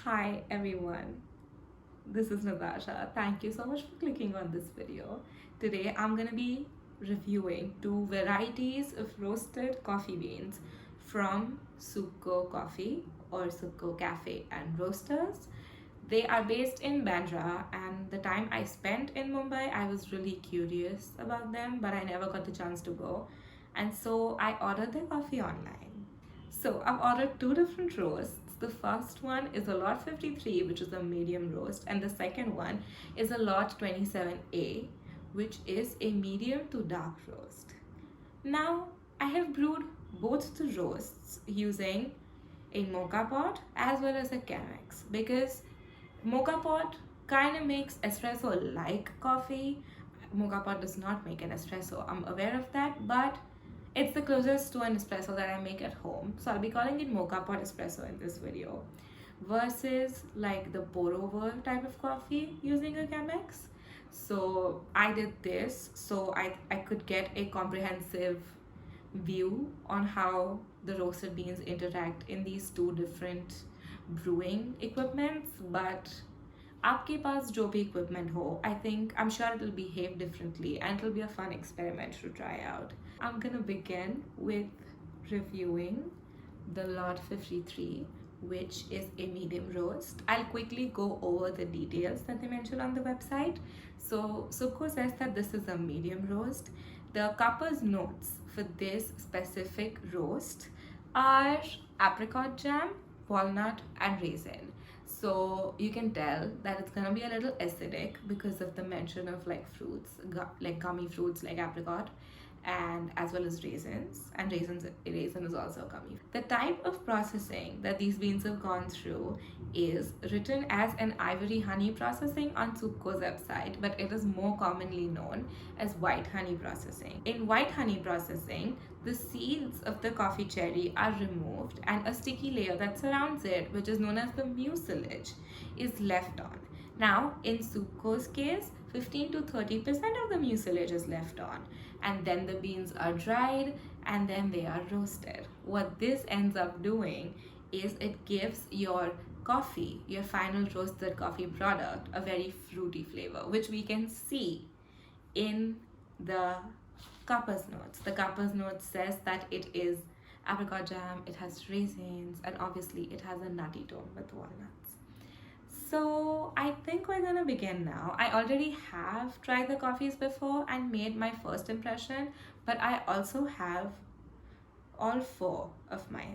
Hi everyone, this is Natasha. Thank you so much for clicking on this video. Today I'm gonna be reviewing two varieties of roasted coffee beans from Subko Coffee or Subko Cafe and Roasters. They are based in Bandra, and the time I spent in Mumbai, I was really curious about them, but I never got the chance to go. And so I ordered their coffee online. So I've ordered two different roasts. The first one is a lot 53, which is a medium roast, and the second one is a lot 27A, which is a medium to dark roast. Now, I have brewed both the roasts using a mocha pot as well as a Chemex because mocha pot kind of makes espresso like coffee. Mocha pot does not make an espresso, I'm aware of that, but it's the closest to an espresso that I make at home. So I'll be calling it Mocha Pot Espresso in this video. Versus like the pour over type of coffee using a Chemex. So I did this so I could get a comprehensive view on how the roasted beans interact in these two different brewing equipments. But आपके पास जो भी equipment हो, I think I'm sure it'll behave differently and it'll be a fun experiment to try out. I'm gonna begin with reviewing the lot 53, which is a medium roast. I'll quickly go over the details that they mention on the website. So Subko says that this is a medium roast. The cuppa's notes for this specific roast are apricot jam, walnut, and raisin. So you can tell that it's gonna be a little acidic because of the mention of like fruits, like gummy fruits like apricot, and as well as raisins. And raisin is also gummy. The type of processing that these beans have gone through is written as an ivory honey processing on Subko's website, but it is more commonly known as white honey processing. In white honey processing, the seeds of the coffee cherry are removed and a sticky layer that surrounds it, which is known as the mucilage, is left on. Now, in Subko's case, 15 to 30% of the mucilage is left on, and then the beans are dried and then they are roasted. What this ends up doing is it gives your coffee, your final roasted coffee product, a very fruity flavor, which we can see in the cuppa's notes. The cuppa's note says that it is apricot jam, it has raisins, and obviously it has a nutty tone with walnuts. So I think we're gonna begin now. I already have tried the coffees before and made my first impression, but I also have all four of my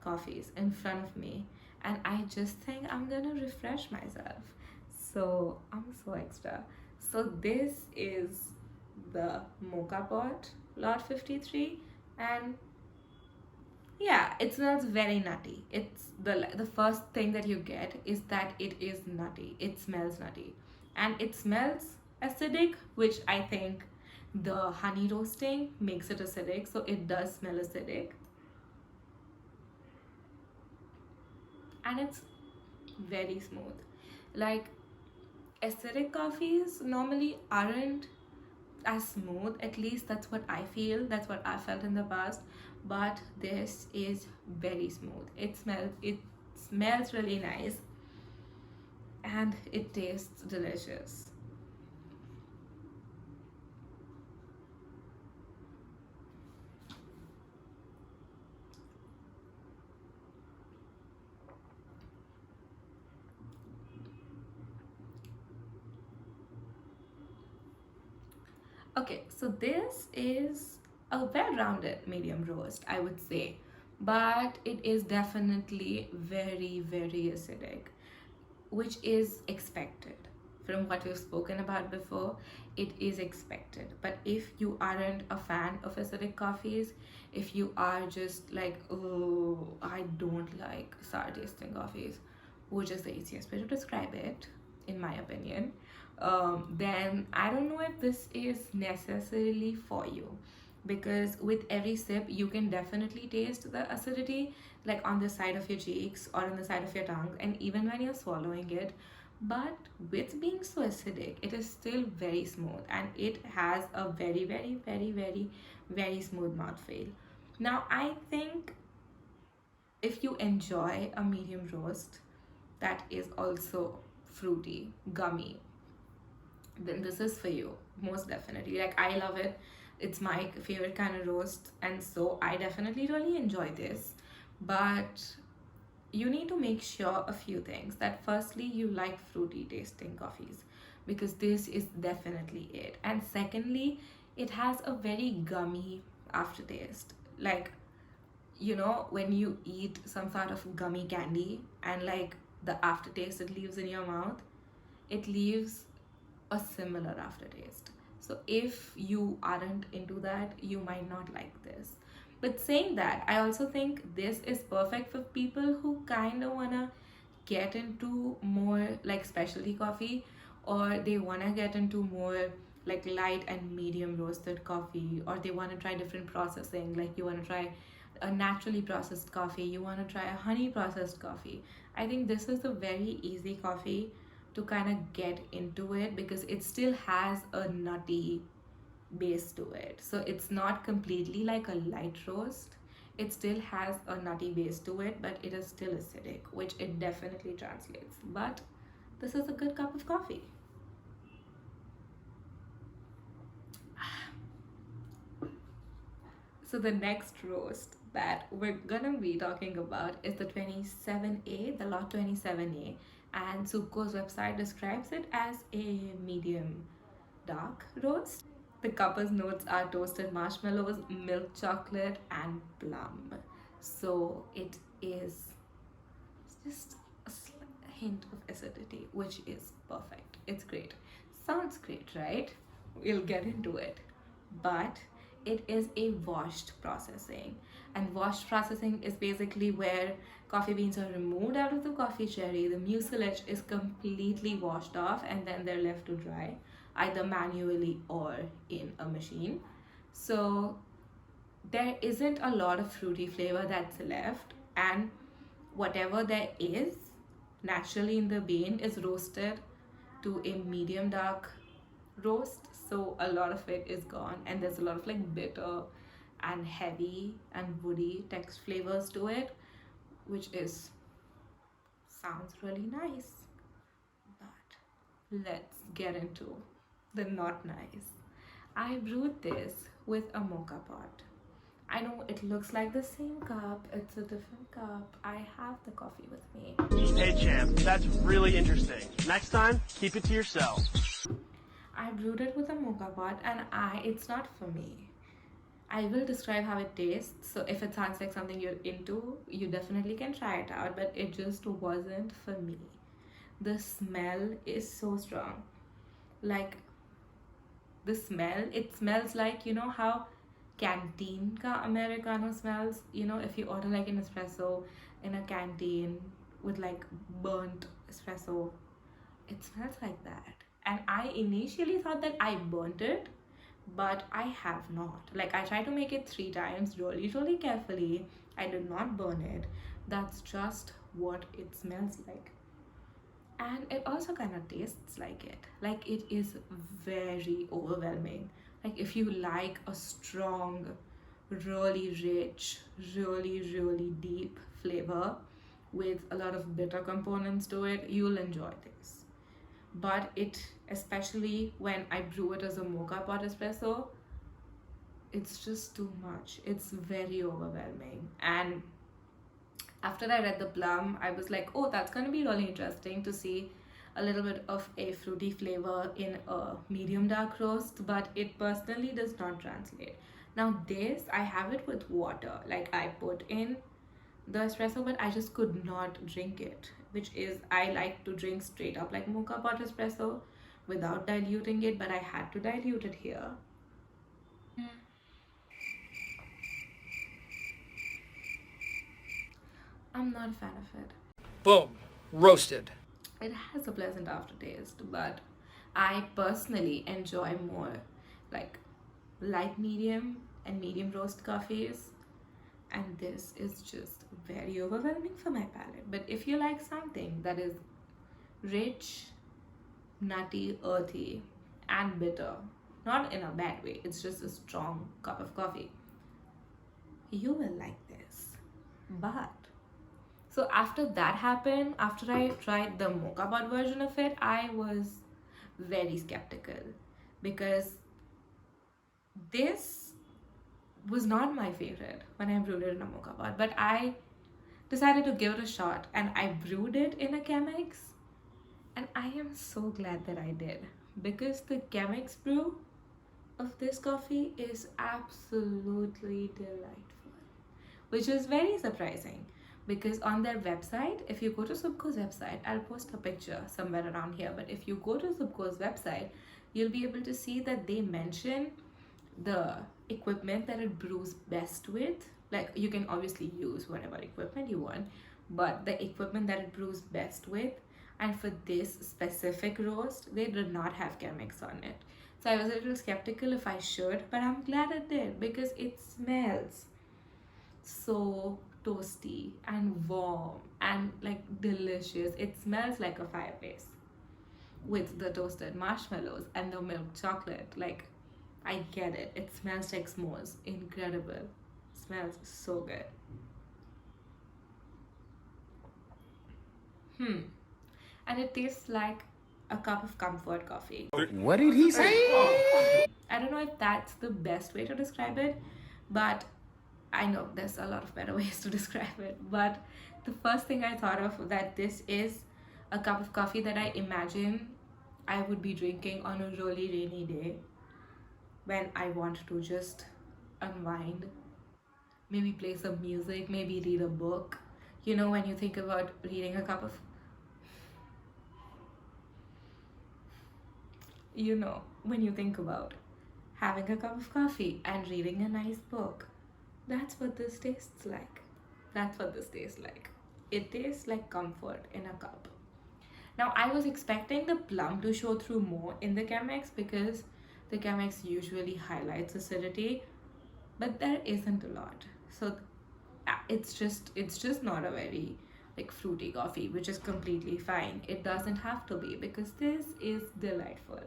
coffees in front of me, and I just think I'm gonna refresh myself. So I'm so extra. So this is the Mocha Pot Lot 53, and yeah, it smells very nutty. It's the first thing that you get is that it is nutty. It smells nutty, and it smells acidic, which I think the honey roasting makes it acidic, so it does smell acidic. And it's very smooth. Like acidic coffees normally aren't as smooth, at least that's what I feel, that's what I felt in the past, but this is very smooth. It smells really nice and it tastes delicious. Okay, so this is a well-rounded medium roast, I would say, but it is definitely very, very acidic, which is expected. From what we've spoken about before, it is expected. But if you aren't a fan of acidic coffees, if you are just like, oh, I don't like sour tasting coffees, which is the easiest way to describe it, in my opinion, then I don't know if this is necessarily for you, because with every sip you can definitely taste the acidity, like on the side of your cheeks or on the side of your tongue, and even when you're swallowing it. But with being so acidic, it is still very smooth and it has a very, very, very, very, very smooth mouthfeel. Now, I think if you enjoy a medium roast, that is also fruity, gummy, then this is for you, most definitely. Like, I love it. It's my favorite kind of roast, and so I definitely really enjoy this. But you need to make sure a few things. That firstly, you like fruity tasting coffees, because this is definitely it. And secondly, it has a very gummy aftertaste. Like, when you eat some sort of gummy candy, and like the aftertaste it leaves in your mouth, it leaves a similar aftertaste. So if you aren't into that, you might not like this. But saying that, I also think this is perfect for people who kind of want to get into more like specialty coffee, or they want to get into more like light and medium roasted coffee, or they want to try different processing. Like, you want to try a naturally processed coffee, you want to try a honey processed coffee. I think this is a very easy coffee to kind of get into it, because it still has a nutty base to it. So it's not completely like a light roast. It still has a nutty base to it, but it is still acidic, which it definitely translates. But this is a good cup of coffee. So the next roast that we're gonna be talking about is the 27A, the lot 27A, and Subko's website describes it as a medium dark roast. The cuppa's notes are toasted marshmallows, milk chocolate, and plum. So it is just a hint of acidity, which is perfect. It's great. Sounds great, right? We'll get into it. But it is a washed processing. And washed processing is basically where coffee beans are removed out of the coffee cherry, the mucilage is completely washed off, and then they're left to dry, either manually or in a machine. So there isn't a lot of fruity flavor that's left, and whatever there is naturally in the bean is roasted to a medium dark roast, so a lot of it is gone, and there's a lot of like bitter and heavy and woody text flavors to it, which is sounds really nice. But let's get into the not nice. I brewed this with a mocha pot. I know it looks like the same cup, it's a different cup. I have the coffee with me. Hey champ, that's really interesting. Next time, keep it to yourself. I brewed it with a mocha pot, and it's not for me. I will describe how it tastes, so if it sounds like something you're into, you definitely can try it out, but it just wasn't for me. The smell is so strong. Like, the smell, it smells like, how canteen ka Americano smells. If you order like an espresso in a canteen with like burnt espresso, it smells like that. And I initially thought that I burnt it, but I have not. Like, I tried to make it 3 times really, really carefully. I did not burn it. That's just what it smells like. And it also kind of tastes like it. Like, it is very overwhelming. Like, if you like a strong, really rich, really, really deep flavor with a lot of bitter components to it, you'll enjoy this. But it, especially when I brew it as a mocha pot espresso, it's just too much. It's very overwhelming. And after I read the plum, I was like, oh, that's going to be really interesting to see a little bit of a fruity flavor in a medium dark roast, but it personally does not translate. Now this, I have it with water. Like, I put in the espresso, but I just could not drink it, which is, I like to drink straight up like mocha pot espresso without diluting it, but I had to dilute it here. I'm not a fan of it. Boom. Roasted. It has a pleasant aftertaste, but I personally enjoy more like light medium and medium roast coffees, and this is just very overwhelming for my palate. But if you like something that is rich, nutty, earthy, and bitter, not in a bad way, it's just a strong cup of coffee, you will like this. But So after that happened, after I tried the Mocha Pot version of it, I was very skeptical because this was not my favorite when I brewed it in a Mocha Pot. But I decided to give it a shot and I brewed it in a Chemex, and I am so glad that I did because the Chemex brew of this coffee is absolutely delightful, which is very surprising because on their website, if you go to Subko's website, I'll post a picture somewhere around here, but if you go to Subko's website, you'll be able to see that they mention the equipment that it brews best with. Like, you can obviously use whatever equipment you want, but the equipment that it brews best with, and for this specific roast, they did not have Chemex on it. So I was a little skeptical if I should, but I'm glad it did because it smells so toasty and warm and like delicious. It smells like a fireplace with the toasted marshmallows and the milk chocolate. Like, I get it. It smells like s'mores. Incredible. Smells so good. And it tastes like a cup of comfort coffee. What did he say? I don't know if that's the best way to describe it, but I know there's a lot of better ways to describe it. But the first thing I thought of that this is a cup of coffee that I imagine I would be drinking on a really rainy day when I want to just unwind, maybe play some music, maybe read a book. You know, when you think about reading a cup of, when you think about having a cup of coffee and reading a nice book, that's what this tastes like. That's what this tastes like. It tastes like comfort in a cup. Now, I was expecting the plum to show through more in the Chemex because the Chemex usually highlights acidity, but there isn't a lot. So it's just not a very like fruity coffee, which is completely fine. It doesn't have to be because this is delightful.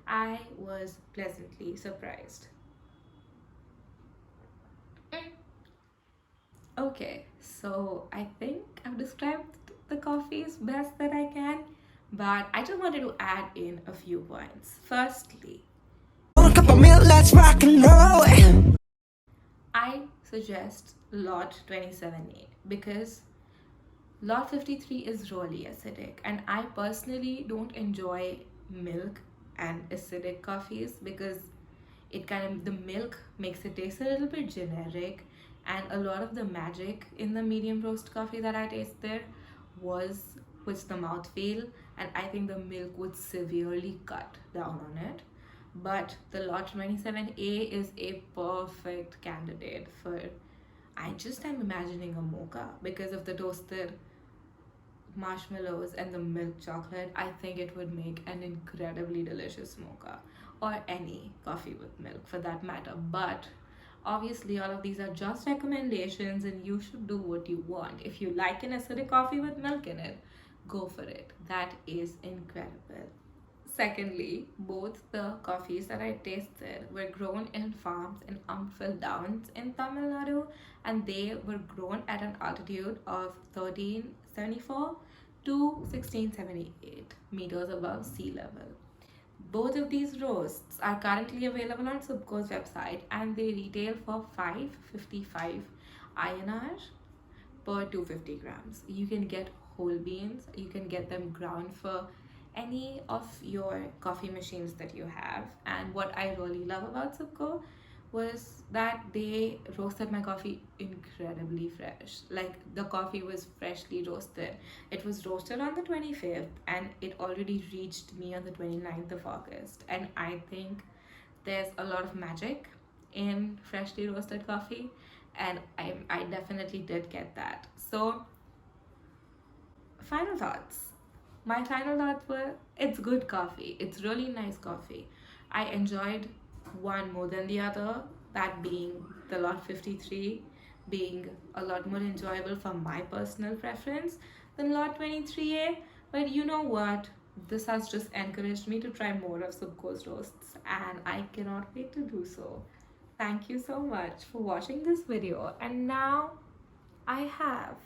I was pleasantly surprised. Okay, so I think I've described the coffees best that I can, but I just wanted to add in a few points. Firstly, A cup of milk, let's rock and roll. I suggest Lot 27A because Lot 53 is really acidic, and I personally don't enjoy milk and acidic coffees because the milk makes it taste a little bit generic, and a lot of the magic in the medium roast coffee that I tasted was with the mouthfeel, and I think the milk would severely cut down on it. But the Lot 27A is a perfect candidate for, I just am imagining a mocha because of the toasted marshmallows and the milk chocolate. I think it would make an incredibly delicious mocha, or any coffee with milk for that matter. But obviously, all of these are just recommendations, and you should do what you want. If you like an acidic coffee with milk in it, go for it. That is incredible. Secondly, both the coffees that I tasted were grown in farms in Umphill Downs in Tamil Nadu, and they were grown at an altitude of 1374 to 1678 meters above sea level. Both of these roasts are currently available on Subko's website, and they retail for 555 INR per 250 grams. You can get whole beans, you can get them ground for any of your coffee machines that you have. And what I really love about Subko was that they roasted my coffee incredibly fresh. Like, the coffee was freshly roasted. It was roasted on the 25th and it already reached me on the 29th of August. And I think there's a lot of magic in freshly roasted coffee, and I definitely did get that. So, final thoughts. My final thoughts were, it's good coffee. It's really nice coffee. I enjoyed one more than the other, that being the Lot 53 being a lot more enjoyable for my personal preference than Lot 23A. But you know what? This has just encouraged me to try more of Subko's roasts, and I cannot wait to do so. Thank you so much for watching this video. And now I have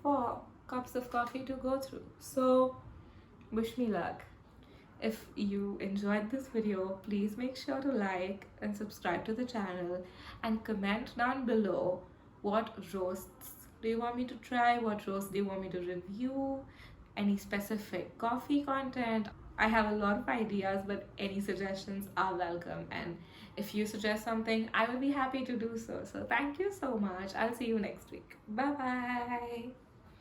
4 cups of coffee to go through. So wish me luck. If you enjoyed this video, please make sure to like and subscribe to the channel and comment down below what roasts do you want me to try, what roast do you want me to review, any specific coffee content. I have a lot of ideas, but any suggestions are welcome, and if you suggest something, I will be happy to do so. So thank you so much. I'll see you next week. Bye bye.